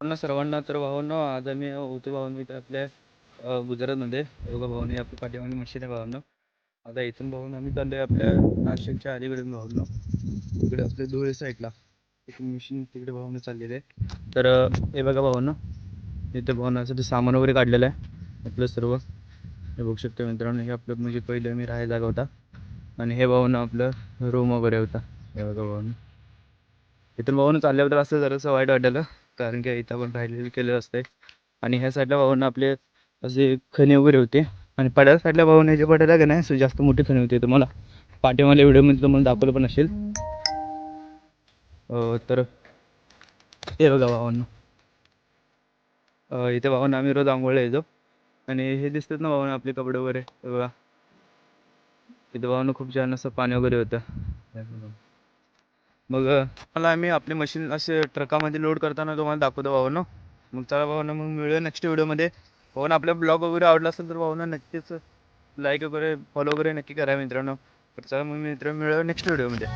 पुन्हा सर्वांना तर भावांनो, आज आम्ही होतो भावांनो इथं आपल्या गुजरातमध्ये. बघा भावांनो, आपल्या पाठीमागे मशीन आहे भावांनो. आता इथून भावांनो आम्ही चाललोय आपल्या नाशिकच्या अलीकडून भावांनो, इकडे आपल्या धुळे साईडला एक मशीन तिकडे भावांनो चाललेलं आहे. तर हे बघा भावांनो, इथे भावांनो असं ते सामान वगैरे काढलेलं आहे आपलं सर्व. हे बघू शकतो मित्रांनो, हे आपलं म्हणजे पहिलं मी राहायला जागा होता आणि हे भावांनो आपलं रूम वगैरे होता. हे बघा भावांनो, इथून भावांनो चालल्याबद्दल असं जरासं वाईट वाटलं, कारण की इथं आपण राहिलेलं केलं असते. आणि ह्या साईडला भावांनो आपले असे खणे वगैरे होते. आणि पड्याला साईडला भावांनो जे पड्याला का नाही जास्त मोठी खणे होते. तुम्हाला पाठीमागल्या व्हिडिओमध्ये तुम्हाला दाखवलं पण असेल. तर हे बघा भावांनो, इथे भावांनो आम्ही रोज आंघोळीला येतो. आणि हे दिसतात ना भावांनो आपले कपडे वगैरे, हे बघा इथे भावांनो खूप छान असं पाणी वगैरे होतं. मग मला आम्ही आपली मशीन असे ट्रकामध्ये लोड करताना तुम्हाला दाखवतो भावांनो. मग चला भावांनो, मग मिळूया नेक्स्ट व्हिडिओमध्ये. भावांनो आपला ब्लॉग वगैरे आवडला असेल तर भावांनो नक्कीच लाईक वगैरे फॉलो वगैरे नक्की करा मित्रांनो. तर चला मग मित्रांनो, मिळूया नेक्स्ट व्हिडिओमध्ये.